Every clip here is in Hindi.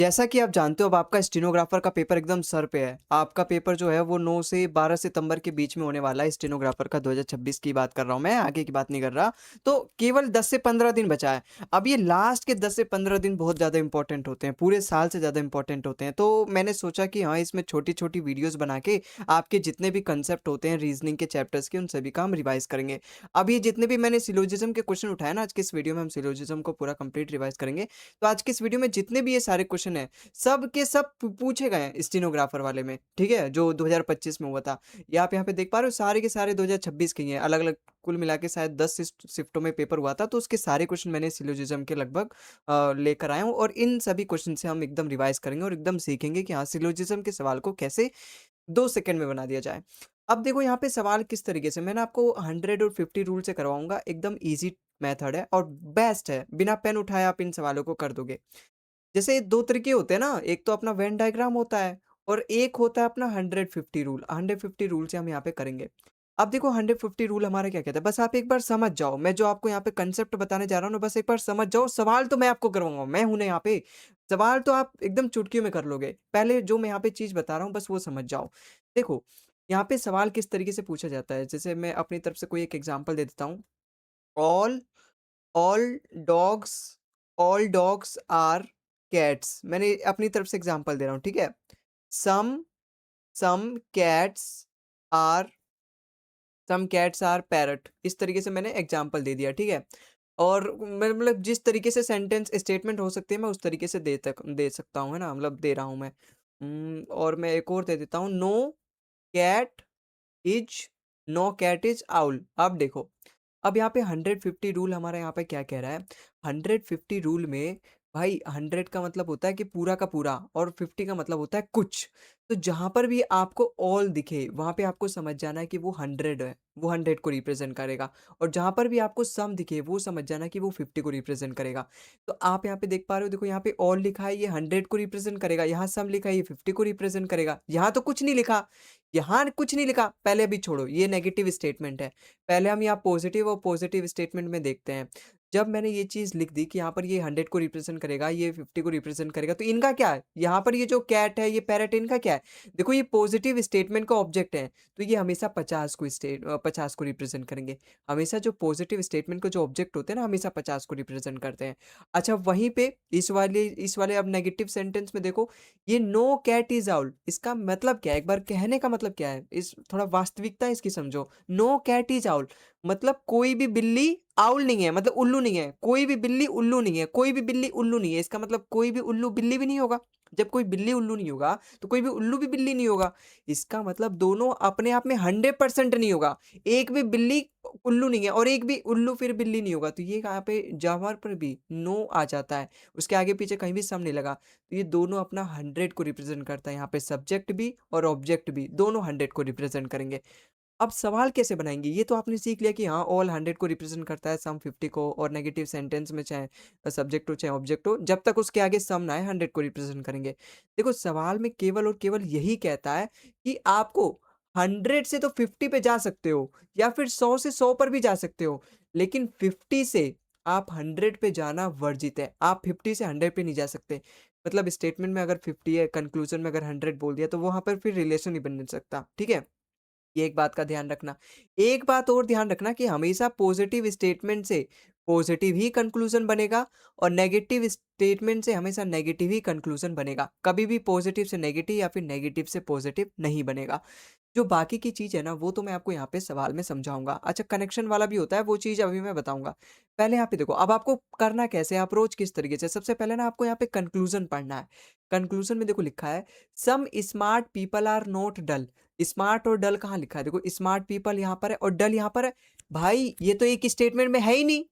जैसा कि आप जानते हो अब आपका स्टेनोग्राफर का पेपर एकदम सर पे है। आपका पेपर जो है वो 9 से 12 सितंबर के बीच में होने वाला है। स्टेनोग्राफर का 2026 की बात कर रहा हूँ मैं, आगे की बात नहीं कर रहा। तो केवल 10 से 15 दिन बचा है। अब ये लास्ट के 10 से 15 दिन बहुत ज़्यादा इंपॉर्टेंट होते हैं, पूरे साल से ज़्यादा इंपॉर्टेंट होते हैं। तो मैंने सोचा कि हाँ, इसमें छोटी-छोटी वीडियोज़ बना के आपके जितने भी कंसेप्ट होते हैं रीज़निंग के चैप्टर्स के, उन सभी का हम रिवाइज़ करेंगे। अब ये जितने भी मैंने सिलोजिज़्म के क्वेश्चन उठाए ना, आज के इस वीडियो में हम सिलोजिज़्म को पूरा कंप्लीट रिवाइज़ करेंगे। तो आज के इस वीडियो में जितने भी ये सारे क्वेश्चन हैं, सब के सब पूछे गए हैं स्टेनोग्राफर वाले में, ठीक है? जो 2025 में हुआ था। ये आप यहाँ पे देख पा रहे हो, सारे के सारे 2026 के ही हैं। अलग-अलग कुल मिला के शायद 10 शिफ्टों में पेपर हुआ था, तो उसके सारे क्वेश्चन मैंने सिलोजिज़्म के लगभग लेकर आया हूँ और इन सभी क्वेश्चन से हम एकदम रिवाइज़ करेंगे और एकदम सीखेंगे कि हाँ, सिलोजिज़्म के सवाल को कैसे 2 सेकंड में बना दिया जाए। अब देखो यहाँ पे सवाल किस तरीके से, मैं ना आपको 100 और 50 रूल से करवाऊँगा। एकदम ईज़ी मेथड है और बेस्ट है। बिना पेन उठाए आप इन सवालों को कर दोगे। जैसे 2 तरीके होते हैं ना, एक तो अपना वेन डायग्राम होता है और एक होता है अपना 150 रूल। 150 रूल से हम यहाँ पे करेंगे। अब देखो 150 रूल हमारा क्या कहता है, बस आप एक बार समझ जाओ। मैं जो आपको यहाँ पे कांसेप्ट बताने जा रहा हूँ ना, बस एक बार समझ जाओ। सवाल तो मैं आपको करवाऊँगा, मैं हूँ ना यहाँ पे। सवाल तो आप एकदम चुटकियों में कर लोगे। पहले जो मैं यहाँ पे चीज़ बता रहा हूँ बस वो समझ जाओ। देखो, यहाँ पे सवाल किस तरीके से पूछा जाता है, जैसे मैं अपनी तरफ से कोई एक एग्ज़ाम्पल दे देता हूँ। All all dogs all dogs are cats, मैंने अपनी तरफ से एग्जांपल दे रहा हूँ, ठीक है? Some some cats are some cats are parrot, इस तरीके से मैंने एग्जांपल दे दिया, ठीक है? और मैं मतलब जिस तरीके से सेंटेंस स्टेटमेंट हो सकती है मैं उस तरीके से दे सकता हूँ, है ना? मतलब दे रहा हूँ मैं। और मैं एक और दे देता हूँ, cat is no cat is owl. अब देखो, अब यहाँ पे 150 रूल हमारा यहाँ पे क्या कह रहा है? 150 रूल में भाई 100 का मतलब होता है कि पूरा का पूरा और 50 का मतलब होता है कुछ। तो जहाँ पर भी आपको ऑल दिखे वहाँ पे आपको समझ जाना है कि वो 100 है, वो 100 को रिप्रेजेंट करेगा। और जहाँ पर भी आपको सम दिखे वो समझ जाना कि वो 50 को रिप्रेजेंट करेगा। तो आप यहाँ पे देख पा रहे हो, देखो यहाँ पे ऑल लिखा है, ये 100 को रिप्रेजेंट करेगा। यहाँ सम लिखा है, ये 50 को रिप्रेजेंट करेगा। यहाँ तो कुछ नहीं लिखा, यहाँ कुछ नहीं लिखा। पहले अभी छोड़ो, ये नेगेटिव स्टेटमेंट है। पहले हम यहाँ पॉजिटिव और पॉजिटिव स्टेटमेंट में देखते हैं। जब मैंने ये चीज़ लिख दी कि यहाँ पर ये 100 को रिप्रेजेंट करेगा, ये 50 को रिप्रेजेंट करेगा, तो इनका क्या है? यहाँ पर ये जो कैट है, ये पैरट, इनका क्या है? देखो, ये पॉजिटिव स्टेटमेंट का ऑब्जेक्ट है, तो ये हमेशा 50 को रिप्रेजेंट करेंगे। हमेशा जो पॉजिटिव स्टेटमेंट के जो ऑब्जेक्ट होते हैं ना, हमेशा 50 को रिप्रेजेंट करते हैं। अच्छा, वहीं पे इस वाले अब नेगेटिव सेंटेंस में देखो, ये नो कैट इज़ आउल, इसका मतलब क्या है? एक बार कहने का मतलब क्या है? इस थोड़ा वास्तविकता इसकी समझो। नो कैट इज़ आउल मतलब कोई भी बिल्ली आउल नहीं है, मतलब उल्लू नहीं है। कोई भी बिल्ली उल्लू नहीं है, कोई भी बिल्ली उल्लू नहीं है। इसका मतलब कोई भी उल्लू बिल्ली भी नहीं होगा। जब कोई बिल्ली उल्लू नहीं होगा, तो कोई भी उल्लू भी बिल्ली नहीं होगा। इसका मतलब दोनों अपने आप में 100% नहीं होगा। एक भी बिल्ली उल्लू नहीं है और एक भी उल्लू फिर बिल्ली नहीं होगा। तो ये यहाँ पे जहाँ पर भी नो आ जाता है, उसके आगे-पीछे कहीं भी सम नहीं लगा, तो ये दोनों अपना 100 को रिप्रेज़ेंट करता है। यहाँ पे सब्जेक्ट भी और ऑब्जेक्ट भी दोनों 100 को रिप्रेज़ेंट करेंगे। अब सवाल कैसे बनाएँगे? ये तो आपने सीख लिया कि हाँ, ऑल 100 को रिप्रेज़ेंट करता है, सम 50 को, और नेगेटिव सेंटेंस में चाहे सब्जेक्ट हो चाहे ऑब्जेक्ट हो, जब तक उसके आगे सम ना आए 100 को रिप्रेज़ेंट करेंगे। देखो, सवाल में केवल और केवल यही कहता है कि आपको 100 से तो 50 पे जा सकते हो या फिर 100 से 100 पर भी जा सकते हो, लेकिन 50 से आप 100 पे जाना वर्जित है। आप 50 से 100 पे नहीं जा सकते। मतलब स्टेटमेंट में अगर 50 है, कंक्लूज़न में अगर 100 बोल दिया, तो वहाँ पर फिर रिलेशन नहीं बन सकता, ठीक है? ये एक बात का ध्यान रखना। एक बात और ध्यान रखना कि हमेशा पॉज़िटिव स्टेटमेंट से पॉज़िटिव ही कंक्लूज़न बनेगा और नेगेटिव स्टेटमेंट से हमेशा नेगेटिव ही कंक्लूज़न बनेगा। कभी भी पॉज़िटिव से नेगेटिव या फिर नेगेटिव से पॉज़िटिव नहीं बनेगा। जो बाकी की चीज़ है ना, वो तो मैं आपको यहाँ पे सवाल में समझाऊँगा। अच्छा, कनेक्शन वाला भी होता है, वो चीज़ अभी मैं बताऊँगा। पहले यहाँ पे देखो, अब आपको करना कैसे है, अप्रोच किस तरीके से, सबसे पहले ना आपको यहाँ पे कंक्लूज़न पढ़ना है। कंक्लूज़न में देखो लिखा है, some smart people are not dull. Smart और डल कहाँ लिखा है? देखो, स्मार्ट पीपल यहाँ पर है और डल यहाँ पर है। भाई, ये तो एक स्टेटमेंट में है ही नहीं।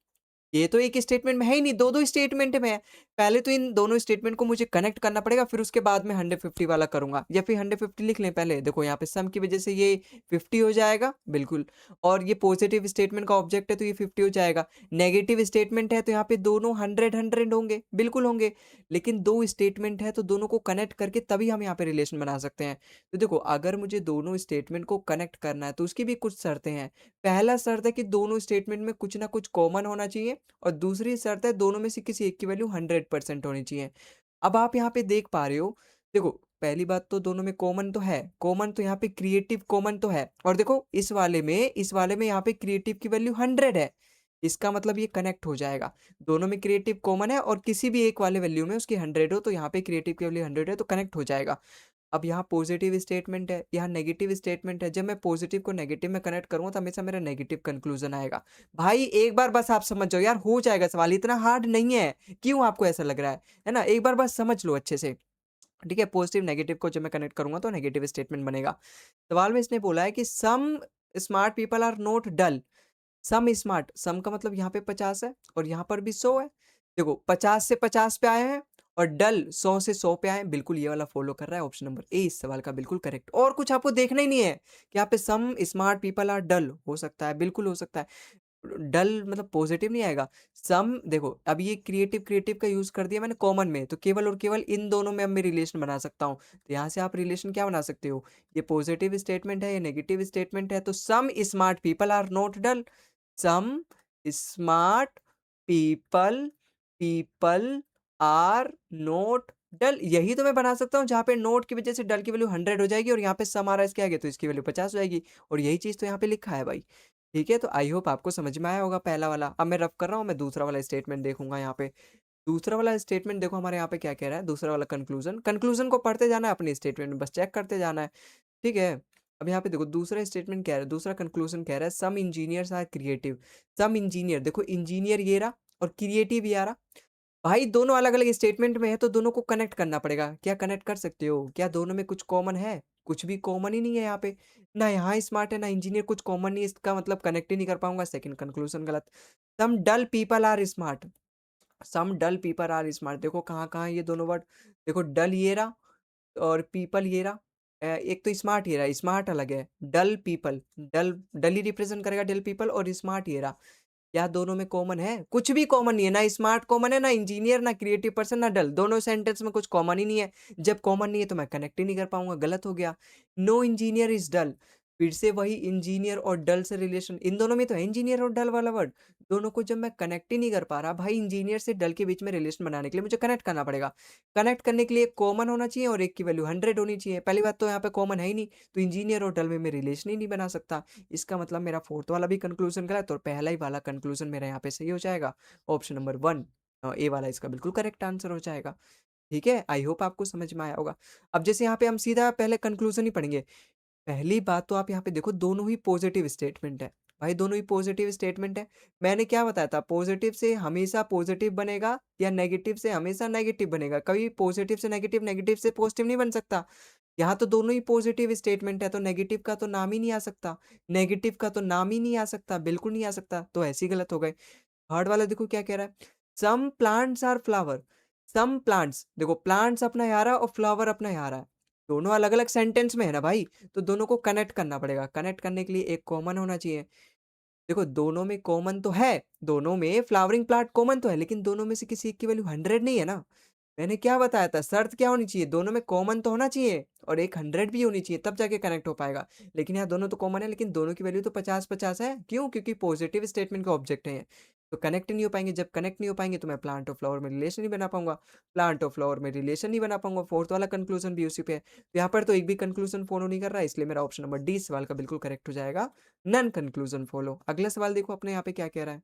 ये तो एक स्टेटमेंट में है ही नहीं, 2-2 स्टेटमेंट में है। पहले तो इन दोनों स्टेटमेंट को मुझे कनेक्ट करना पड़ेगा, फिर उसके बाद में 150 वाला करूँगा, या फिर 150 लिख लें पहले। देखो, यहाँ पे सम की वज़ह से ये 50 हो जाएगा, बिल्कुल। और ये पॉज़िटिव स्टेटमेंट का ऑब्जेक्ट है तो ये 50 हो जाएगा। नेगेटिव स्टेटमेंट है तो यहाँ पे दोनों 100 होंगे, बिल्कुल होंगे। लेकिन 2 स्टेटमेंट है तो दोनों को कनेक्ट करके तभी हम यहाँ पे रिलेशन बना सकते हैं। तो देखो, अगर मुझे दोनों स्टेटमेंट को कनेक्ट करना है तो उसकी भी कुछ शर्तें हैं। पहला शर्त है कि दोनों स्टेटमेंट में कुछ ना कुछ कॉमन होना चाहिए और दूसरी शर्त है दोनों में से किसी एक की वैल्यू 100% होनी चाहिए। अब आप यहाँ पे देख पा रहे हो, देखो पहली बात तो दोनों में कॉमन तो है, कॉमन तो यहाँ पे क्रिएटिव कॉमन तो है, और देखो इस वाले में यहाँ पे क्रिएटिव की वैल्यू 100 है। इसका मतलब ये कनेक्ट हो जाएगा। दोनों में क्रिएटिव कॉमन है और किसी भी एक वाले वैल्यू में उसकी 100 हो, तो यहाँ पे क्रिएटिव की वैल्यू 100 है तो कनेक्ट हो जाएगा। अब यहाँ पॉजिटिव स्टेटमेंट है, यहाँ नेगेटिव स्टेटमेंट है। जब मैं पॉजिटिव को नेगेटिव में कनेक्ट करूँगा तो हमेशा मेरा नेगेटिव कंक्लूजन आएगा। भाई एक बार बस आप समझ जाओ यार, हो जाएगा सवाल, इतना हार्ड नहीं है। क्यों आपको ऐसा लग रहा है ना? एक बार बस समझ लो अच्छे से। ठीक है, पॉजिटिव नेगेटिव को जब मैं कनेक्ट करूंगा तो नेगेटिव स्टेटमेंट बनेगा। सवाल में इसने बोला है कि some smart people are not dull. Some smart, some का मतलब यहाँ पे 50 है और यहाँ पर भी 100 है। देखो 50 से 50 पे आए हैं और डल 100 से 100 पे आए हैं। बिल्कुल ये वाला फॉलो कर रहा है। ऑप्शन नंबर ए इस सवाल का बिल्कुल करेक्ट। और कुछ आपको देखना ही नहीं है कि यहाँ पे सम स्मार्ट पीपल आर डल हो सकता है, बिल्कुल हो सकता है। डल मतलब पॉजिटिव नहीं आएगा। सम देखो अब ये क्रिएटिव क्रिएटिव का यूज कर दिया मैंने कॉमन में, तो केवल और केवल इन दोनों में अब मैं रिलेशन बना सकता हूँ। तो यहाँ से आप रिलेशन क्या बना सकते हो, ये पॉजिटिव स्टेटमेंट है, ये नेगेटिव स्टेटमेंट है, तो some smart people are not dull. Some smart people people are not dull, यही तो मैं बना सकता हूँ जहाँ पे नोट की वजह से डल की वैल्यू 100 हो जाएगी और यहाँ पे सम आ रहा है इसके आगे तो इसकी वैल्यू 50 हो जाएगी। और यही चीज तो यहाँ पे लिखा है भाई। ठीक है, तो आई होप आपको समझ में आया होगा पहला वाला। अब मैं रफ कर रहा हूँ, मैं दूसरा वाला स्टेटमेंट देखूंगा यहाँ पे। दूसरा वाला स्टेटमेंट देखो हमारे यहाँ पे क्या कह रहा है। दूसरा वाला कंक्लूजन, कंक्लूजन को पढ़ते जाना है, अपने स्टेटमेंट में बस चेक करते जाना है। ठीक है, अब यहाँ पे देखो दूसरा स्टेटमेंट कह रहा है, दूसरा कंक्लूजन कह रहा है some engineers are creative. Some engineer, देखो इंजीनियर ये रहा और क्रिएटिव ये आ रहा। भाई दोनों अलग अलग स्टेटमेंट में है तो दोनों को कनेक्ट करना पड़ेगा। क्या कनेक्ट कर सकते हो? क्या दोनों में कुछ कॉमन है? कुछ भी कॉमन ही नहीं है यहाँ पे। ना यहाँ स्मार्ट है ना इंजीनियर, कुछ कॉमन नहीं है, इसका मतलब कनेक्ट ही नहीं कर पाऊंगा। सेकंड कंक्लूजन गलत। Some dull people are smart. Some dull people are smart, देखो कहाँ कहाँ ये दोनों वर्ड। देखो डल ये रहा और पीपल ये रहा। एक तो स्मार्ट ये रहा, स्मार्ट अलग है, डल पीपल, डल डल ही रिप्रेजेंट करेगा डल पीपल, और स्मार्ट ये रहा। क्या दोनों में कॉमन है? कुछ भी कॉमन नहीं है, ना स्मार्ट कॉमन है, ना इंजीनियर, ना क्रिएटिव पर्सन, ना डल। दोनों सेंटेंस में कुछ कॉमन ही नहीं है। जब कॉमन नहीं है तो मैं कनेक्ट ही नहीं कर पाऊंगा, गलत हो गया। नो इंजीनियर इज डल, फिर से वही इंजीनियर और डल से रिलेशन, इन दोनों में तो है इंजीनियर और डल वाला वर्ड। दोनों को जब मैं कनेक्ट ही नहीं कर पा रहा भाई, इंजीनियर से डल के बीच में रिलेशन बनाने के लिए मुझे कनेक्ट करना पड़ेगा। कनेक्ट करने के लिए कॉमन होना चाहिए और एक की वैल्यू 100 होनी चाहिए। पहली बात तो यहाँ पे कॉमन है ही नहीं, तो इंजीनियर और डल में मैं रिलेशन ही नहीं बना सकता। इसका मतलब मेरा फोर्थ वाला भी कंक्लूजन गलत और पहला ही वाला कंक्लूजन मेरा यहाँ पे सही हो जाएगा। ऑप्शन नंबर 1 ए वाला इसका बिल्कुल करेक्ट आंसर हो जाएगा। ठीक है, आई होप आपको समझ में आया होगा। अब जैसे यहाँ पे हम सीधा पहले कंक्लूजन ही पढ़ेंगे। पहली बात तो आप यहाँ पे देखो दोनों ही पॉजिटिव स्टेटमेंट है। भाई दोनों ही पॉजिटिव स्टेटमेंट है। मैंने क्या बताया था, पॉजिटिव से हमेशा पॉजिटिव बनेगा या नेगेटिव से हमेशा नेगेटिव बनेगा। कभी पॉजिटिव से नेगेटिव, नेगेटिव से पॉजिटिव नहीं बन सकता। यहाँ तो दोनों ही पॉजिटिव स्टेटमेंट है तो नेगेटिव का तो नाम ही नहीं आ सकता। नेगेटिव का तो नाम ही नहीं आ सकता, बिल्कुल नहीं आ सकता, तो ऐसे ही गलत हो गए। थर्ड वाला देखो क्या कह रहा है, some plants are flower. Some plants, देखो प्लांट्स अपना यहाँ रहा और फ्लावर अपना यहाँ रहा। दोनों अलग अलग सेंटेंस में है ना भाई, तो दोनों को कनेक्ट करना पड़ेगा। कनेक्ट करने के लिए एक कॉमन होना चाहिए। देखो दोनों में कॉमन तो है, दोनों में फ्लावरिंग प्लांट कॉमन तो है, लेकिन दोनों में से किसी एक की वैल्यू 100 नहीं है ना। मैंने क्या बताया था, शर्त क्या होनी चाहिए, दोनों में कॉमन तो होना चाहिए और एक 100 भी होनी चाहिए, तब जाके कनेक्ट हो पाएगा। लेकिन यहाँ दोनों तो कॉमन है, लेकिन दोनों की वैल्यू तो 50-50 है। क्यों? क्योंकि पॉजिटिव स्टेटमेंट के ऑब्जेक्ट है, तो कनेक्ट नहीं हो पाएंगे। जब कनेक्ट नहीं हो पाएंगे तो मैं प्लांट और फ्लावर में रिलेशन नहीं बना पाऊंगा। प्लांट और फ्लावर में रिलेशन नहीं बना पाऊंगा। फोर्थ वाला कंक्लूजन भी उसी पे है, तो यहाँ पर तो एक भी कंक्लूजन फॉलो नहीं कर रहा है, इसलिए मेरा ऑप्शन नंबर डी सवाल का बिल्कुल करेक्ट हो जाएगा। None conclusion follow. अगला सवाल देखो अपने यहाँ पे क्या कह रहा है।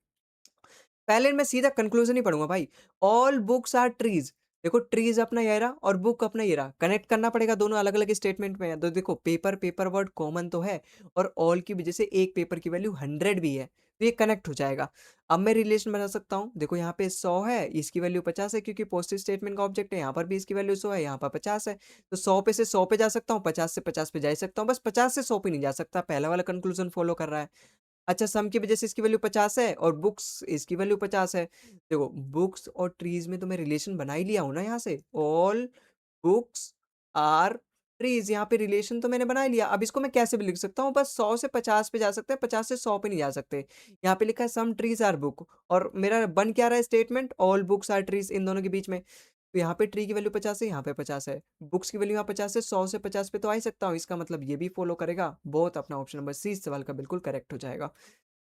पहले मैं सीधा कंक्लूजन ही पढ़ूंगा भाई। All books are trees. देखो ट्रीज अपना ये रहा और बुक अपना ये रहा, कनेक्ट करना पड़ेगा, दोनों अलग अलग स्टेटमेंट में है। तो देखो पेपर पेपर वर्ड कॉमन तो है और ऑल की वजह से एक पेपर की वैल्यू 100 भी है, तो ये कनेक्ट हो जाएगा। अब मैं रिलेशन बना सकता हूँ। देखो यहाँ पे 100 है, इसकी वैल्यू 50 है, क्योंकि पॉजिटिव स्टेटमेंट का ऑब्जेक्ट है। यहाँ पर भी इसकी वैल्यू 100 है, यहाँ पर 50 है, तो 100 पे से 100 पे जा सकता हूँ, 50 से 50 पे जा ही सकता हूँ, बस 50 से 100 पे नहीं जा सकता। पहला वाला कंक्लूजन फॉलो कर रहा है। अच्छा सम की वजह से इसकी वैल्यू 50 है और बुक्स इसकी वैल्यू 50 है। देखो बुक्स और ट्रीज में तो मैं रिलेशन बना ही लिया हूं ना यहाँ से। ऑल बुक्स आर ट्रीज, यहाँ पे रिलेशन तो मैंने बना ही लिया। अब इसको मैं कैसे भी लिख सकता हूँ, बस 100 से 50 पे जा सकते हैं, 50 से 100 पे नहीं जा सकते। यहाँ पे लिखा है सम ट्रीज आर बुक और मेरा बन क्या रहा है statement, all books are trees, इन दोनों के बीच में। तो यहाँ पे ट्री की वैल्यू 50 है, यहाँ पे 50 है, बुक्स की वैल्यू यहाँ 50 है, 100 से 50 पे तो आ ही सकता हूँ। इसका मतलब ये भी फॉलो करेगा। बहुत अपना ऑप्शन नंबर सी इस सवाल का बिल्कुल करेक्ट हो जाएगा।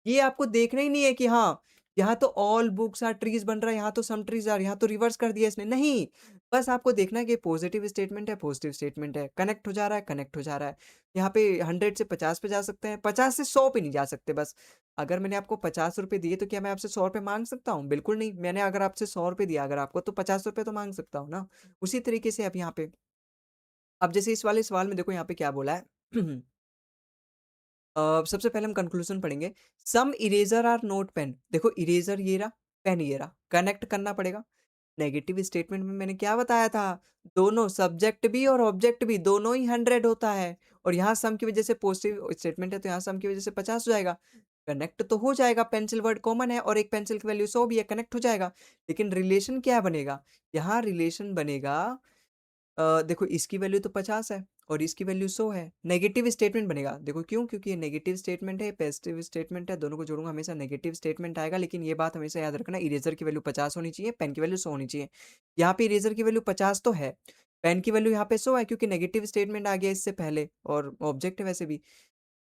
ये आपको देखना ही नहीं है कि हाँ यहाँ तो ऑल बुक्स आर ट्रीज बन रहा है, यहाँ तो सम ट्रीज आर, यहाँ तो रिवर्स कर दिया इसने, नहीं। बस आपको देखना है कि पॉजिटिव स्टेटमेंट है, कनेक्ट हो जा रहा है, कनेक्ट हो जा रहा है। यहाँ पे 100 से 50 पे जा सकते हैं, 50 से 100 पे नहीं जा सकते बस। अगर मैंने आपको ₹50 दिए तो क्या मैं आपसे ₹100 माँग सकता हूँ? बिल्कुल नहीं। मैंने अगर आपसे ₹100 दिया अगर आपको तो ₹50 तो माँग सकता हूँ ना। उसी तरीके से अब यहाँ पे अब जैसे इस वाले सवाल में देखो यहाँ पे क्या बोला है सबसे पहले हम कंक्लूजन पढ़ेंगे। सम इरेज़र आर नोट पेन। देखो इरेज़र ये रहा, पेन ये रहा, कनेक्ट करना पड़ेगा। नेगेटिव स्टेटमेंट में मैंने क्या बताया था? दोनों सब्जेक्ट भी और ऑब्जेक्ट भी दोनों ही 100 होता है और यहाँ सम की वज़ह से पॉज़िटिव स्टेटमेंट है तो यहाँ सम की वज़ह से 50 हो जाएगा। कनेक्ट तो हो जाएगा, पेंसिल वर्ड कॉमन है और एक पेंसिल की वैल्यू 100 भी है, कनेक्ट हो जाएगा। लेकिन रिलेशन क्या बनेगा? यहाँ रिलेशन बनेगा देखो इसकी वैल्यू तो 50 है और इसकी वैल्यू 100 है। नेगेटिव स्टेटमेंट बनेगा। देखो क्यों? क्योंकि ये नेगेटिव स्टेटमेंट है, पॉजिटिव स्टेटमेंट है, दोनों को जोड़ूँगा हमेशा नेगेटिव स्टेटमेंट आएगा। लेकिन ये बात हमेशा याद रखना इरेज़र की वैल्यू 50 होनी चाहिए, पेन की वैल्यू 100 होनी चाहिए। यहाँ पे इरेज़र की वैल्यू 50 तो है, पेन की वैल्यू यहाँ पे 100 है क्योंकि नेगेटिव स्टेटमेंट आ गया इससे पहले और ऑब्जेक्ट है वैसे भी।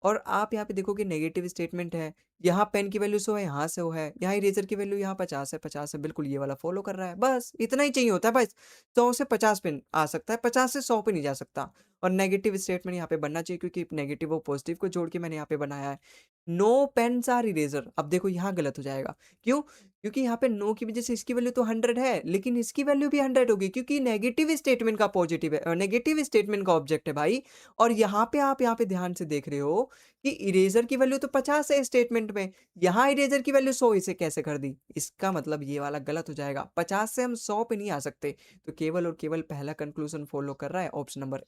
और आप यहाँ पे देखोगे नेगेटिव स्टेटमेंट है, यहाँ पेन की वैल्यू 100 है, यहाँ 100 है, यहाँ इरेज़र की वैल्यू यहाँ 50 है, बिल्कुल ये वाला फ़ॉलो कर रहा है, बस इतना ही चाहिए होता है बस। 100 से 50 पे आ सकता है, 50 से 100 पे नहीं जा सकता और नेगेटिव स्टेटमेंट यहाँ पे बनना चाहिए क्योंकि नेगेटिव और पॉज़िटिव को जोड़ के मैंने यहाँ पे बनाया है। No pens are erasers. अब देखो यहाँ गलत हो जाएगा, क्यों? क्योंकि यहाँ पे नो की वज़ह से इसकी वैल्यू तो 100 है, लेकिन इसकी वैल्यू भी 100 होगी क्योंकि नेगेटिव स्टेटमेंट का पॉज़िटिव है नेगेटिव स्टेटमेंट का ऑब्जेक्ट है भाई। और यहाँ पे आप यहाँ पे ध्यान से देख रहे हो कि इरेज़र की वैल्यू तो 50 है स्टेटमेंट में, यहाँ इरेज़र की वैल्यू 100 इसे कैसे कर दी? इसका मतलब ये वाला गलत हो जाएगा, 50 से हम 100 पे नहीं आ सकते, तो केवल और केवल पहला कंक्लूज़न फ़ॉलो कर रहा है, ऑप्शन नंबर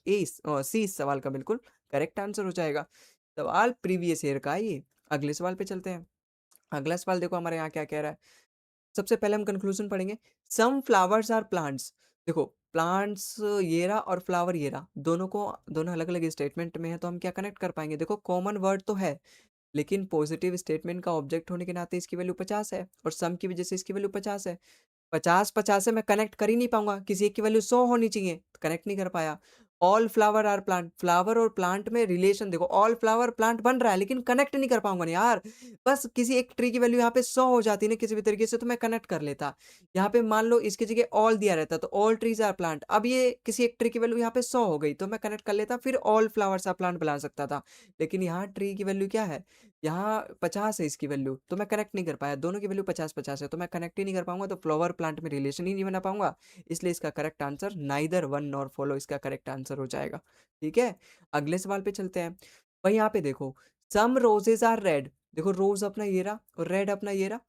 सी इस सवाल का बिल्कुल करेक्ट आंसर हो जाएगा। सवाल प्रीवियस ईयर का है ये, अगले सवाल पे चलते हैं। अगला सवाल देखो हमारे यहाँ क्या कह रहा है? सबसे पहले हम कंक्लूजन पढ़ेंगे। Some flowers are plants. देखो प्लांट्स ये रहा और फ्लावर ये रहा, दोनों अलग-अलग स्टेटमेंट में है तो हम क्या कनेक्ट कर पाएँगे? देखो कॉमन वर्ड तो है, लेकिन पॉजिटिव स्टेटमेंट का ऑब्जेक्ट होने के नाते इसकी वैल्यू 50 है और सम की वजह से इसकी वैल्यू 50 है। 50-50 से मैं कनेक्ट कर ही नहीं पाऊँगा, किसी एक की वैल्यू 100 होनी चाहिए, तो कनेक्ट नहीं कर पाया। All flower are plant, flower और प्लांट में रिलेशन देखो ऑल फ्लावर प्लांट बन रहा है लेकिन कनेक्ट नहीं कर पाऊँगा ना यार। बस किसी एक ट्री की वैल्यू यहाँ पे 100 हो जाती ना किसी भी तरीके से तो मैं कनेक्ट कर लेता। यहाँ पे मान लो इसकी जगह ऑल दिया रहता तो ऑल ट्रीज़ आर प्लांट, अब ये किसी एक ट्री की वैल्यू यहाँ पे 100 हो गई तो मैं कनेक्ट कर लेता फिर ऑल फ्लावर्स आर प्लांट बना सकता था। लेकिन यहाँ ट्री की वैल्यू क्या है? यहाँ 50 है इसकी वैल्यू, तो मैं कनेक्ट नहीं कर पाया। दोनों की वैल्यू 50-50 है, तो मैं कनेक्ट ही नहीं कर पाऊँगा, तो फ्लावर प्लांट में रिलेशन ही नहीं बना पाऊँगा। इसलिए इसका correct answer neither one nor follow इसका करेक्ट आंसर हो जाएगा। ठीक है? अगले सवाल पे चलते हैं। वहीं यहाँ पे देखो, सम रोज़ेज़ आर रेड। देखो रोज़ अपना ये रहा और रेड अपना ये रहा।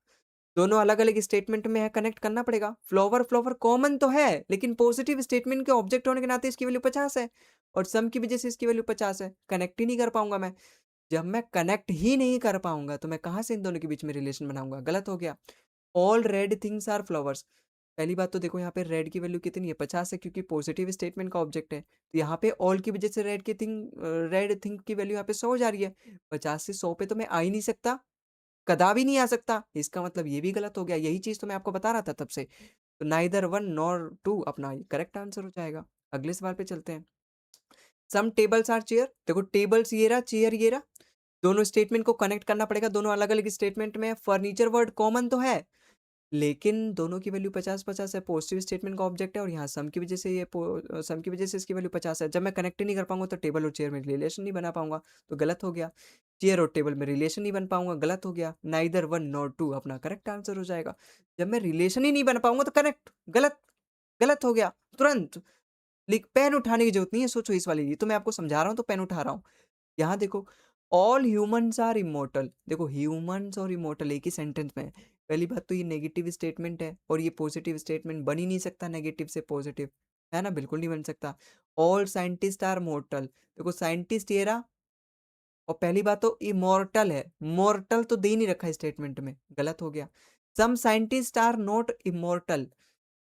दोनों अलग-अलग स्टेटमेंट में है, कनेक्ट करना पड़ेगा। फ्लावर फ्लावर कॉमन तो है, लेकिन पॉजिटिव स्टेटमेंट के ऑब्जेक्ट होने के नाते इसकी वैल्यू 50 है और सम की वजह से इसकी वैल्यू 50 है। कनेक्ट ही नहीं कर पाऊँगा मैं। जब मैं कनेक्ट ही नहीं कर पाऊँगा, तो मैं कहाँ से इन दोनों के बीच में रिलेशन बनाऊँगा? गलत हो गया। All red things are flowers. पहली बात तो देखो यहाँ पे रेड की वैल्यू कितनी है? 50 है क्योंकि पॉजिटिव स्टेटमेंट का ऑब्जेक्ट है। तो यहाँ पे ऑल की वजह से रेड थिंग की वैल्यू यहाँ पे 100 हो जा रही है। 50 से 100 पे तो मैं आ ही नहीं सकता, कदापि नहीं आ सकता। इसका मतलब ये भी गलत हो गया। यही चीज़ तो मैं आपको बता रहा था तब से। तो नाइदर 1 नॉर 2 अपना करेक्ट आंसर हो जाएगा। अगले सवाल पे चलते हैं। सम टेबल्स आर चेयर। देखो टेबल्स ये रहा, चेयर ये रहा। दोनों स्टेटमेंट को कनेक्ट करना पड़ेगा, दोनों अलग-अलग स्टेटमेंट में है। फर्नीचर वर्ड कॉमन तो है, लेकिन दोनों की वैल्यू 50-50 है। पॉजिटिव स्टेटमेंट का ऑब्जेक्ट है और यहाँ सम की वजह से इसकी वैल्यू 50 है। जब मैं कनेक्ट ही नहीं कर पाऊँगा तो टेबल और चेयर में रिलेशन नहीं बना पाऊँगा, तो गलत हो गया। चेयर और टेबल में रिलेशन नहीं बन पाऊँगा, गलत हो गया। नाइदर 1 नॉर 2 अपना करेक्ट आंसर हो जाएगा। जब मैं रिलेशन ही नहीं बना पाऊँगा तो कनेक्ट, गलत, गलत हो गया, तुरंत। लिख पेन उठाने की ज़रूरत नहीं है, सोचो इस वाली, ये तो मैं आपको समझा रहा हूँ तो पेन उठा रहा हूँ। यहाँ देखो ऑल ह्यूमन्स आर इमॉर्टल। देखो ह्यूमन्स और इमॉर्टल एक ही सेंटेंस में है। पहली बात तो ये नेगेटिव स्टेटमेंट है और ये पॉजिटिव स्टेटमेंट बन ही नहीं सकता नेगेटिव से पॉजिटिव, है ना? बिल्कुल नहीं बन सकता। All scientist are mortal. देखो साइंटिस्ट ये रहा और पहली बात तो इमॉर्टल है, मॉर्टल तो दे ही नहीं रखा है स्टेटमेंट में, गलत हो गया। Some scientist are not immortal.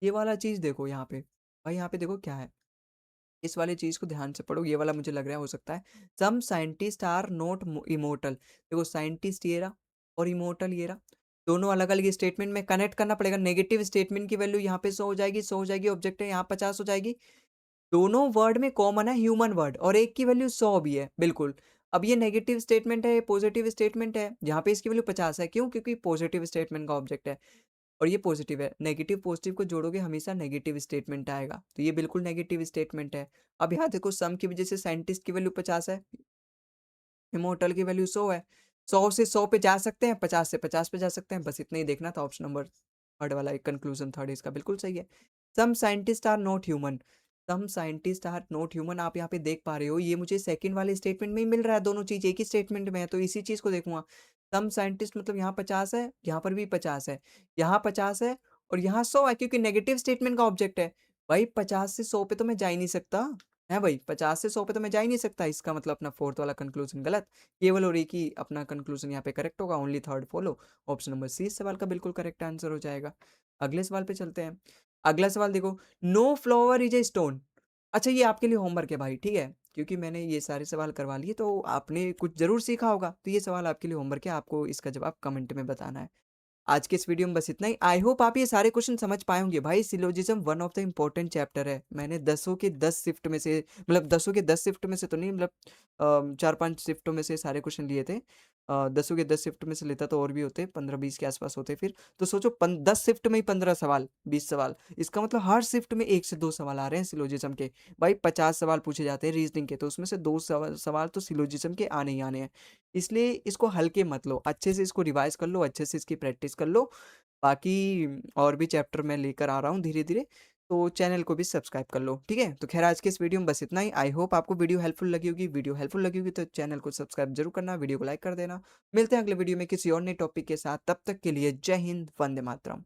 ये वाला चीज़ देखो यहाँ पे, भाई यहाँ पे देखो क्या है? इस वाली चीज़ को ध्यान से पढ़ो, ये वाला मुझे लग रहा है हो सकता है। Some scientist are not immortal. देखो साइंटिस्ट ये रहा और इमॉर्टल ये रहा। दोनों अलग-अलग स्टेटमेंट में कनेक्ट करना पड़ेगा। नेगेटिव स्टेटमेंट की वैल्यू यहाँ पे 100 हो जाएगी, 100 हो जाएगी, ऑब्जेक्ट है यहाँ 50 हो जाएगी। दोनों वर्ड में कॉमन है ह्यूमन वर्ड और एक की वैल्यू 100 भी है, बिल्कुल। अब ये नेगेटिव स्टेटमेंट है, ये पॉजिटिव स्टेटमेंट है, यहाँ पे इसकी वैल्यू 50 है। क्यों? क्योंकि पॉजिटिव स्टेटमेंट का ऑब्जेक्ट है। और ये पॉजिटिव है। नेगेटिव पॉजिटिव को जोड़ोगे हमेशा नेगेटिव स्टेटमेंट आएगा, तो ये बिल्कुल नेगेटिव स्टेटमेंट है। अब यहाँ देखो सम की वजह से साइंटिस्ट की वैल्यू 50 है, इमोर्टल की वैल्यू 100 है। 100 से 100 पे जा सकते हैं, 50 से 50 पे जा सकते हैं, बस इतना ही देखना था। ऑप्शन नंबर थर्ड वाला एक कंक्लूजन थर्ड इसका बिल्कुल सही है। Some scientist are not human, some scientist are not human, आप यहाँ पे देख पा रहे हो, ये मुझे सेकंड वाले स्टेटमेंट में ही मिल रहा है, दोनों चीज एक ही स्टेटमेंट में है, तो इसी चीज को देखूंगा। सम साइंटिस्ट मतलब यहाँ 50 है, यहाँ पर भी 50 है, यहाँ 50 है और यहाँ 100 है, क्योंकि नेगेटिव स्टेटमेंट का ऑब्जेक्ट है। भाई 50 से 100 पे तो मैं जा ही नहीं सकता है भाई, 50 से 100 पे तो मैं जा ही नहीं सकता, इसका मतलब अपना फोर्थ वाला कंक्लूजन गलत। केवल और एक ही अपना कंक्लूजन यहाँ पे करेक्ट होगा, only third follow. Option number C इस सवाल का बिल्कुल करेक्ट आंसर हो जाएगा। अगले सवाल पे चलते हैं। अगला सवाल देखो, no flower is a stone. अच्छा ये आपके लिए होमवर्क है भाई, ठीक है, क्योंकि मैंने ये सारे सवाल करवा लिए तो आपने कुछ जरूर सीखा होगा, तो ये सवाल आपके लिए होमवर्क है, आपको इसका जवाब कमेंट में बताना है। आज के इस वीडियो में बस इतना ही। आई होप आप ये सारे क्वेश्चन समझ पाए होंगे। भाई syllogism one of the important chapter है, मैंने 10 में से, मतलब 10 में से तो नहीं, मतलब 4-5 शिफ्टों में से सारे क्वेश्चन लिए थे। 10 शिफ्ट में से लेता तो और भी होते, 15-20 के आसपास होते फिर। तो सोचो 10 शिफ्ट में ही 15 सवाल, 20 सवाल, इसका मतलब हर शिफ्ट में 1 से 2 सवाल आ रहे हैं सिलोजिज्म के। भाई 50 सवाल पूछे जाते हैं रीजनिंग के, तो उसमें से 2 सवाल तो सिलोजिज्म के आने ही आने हैं। इसलिए इसको हल्के मत लो, अच्छे से इसको रिवाइज कर लो, अच्छे से इसकी प्रैक्टिस कर लो। बाकी और भी चैप्टर मैं लेकर आ रहा हूँ धीरे धीरे, तो चैनल को भी सब्सक्राइब कर लो, ठीक है। तो खैर आज के इस वीडियो में बस इतना ही। आई होप आपको वीडियो हेल्पफुल लगी होगी। वीडियो हेल्पफुल लगी होगी तो चैनल को सब्सक्राइब जरूर करना, वीडियो को लाइक कर देना। मिलते हैं अगले वीडियो में किसी और नए टॉपिक के साथ, तब तक के लिए जय हिंद, वंदे मातरम।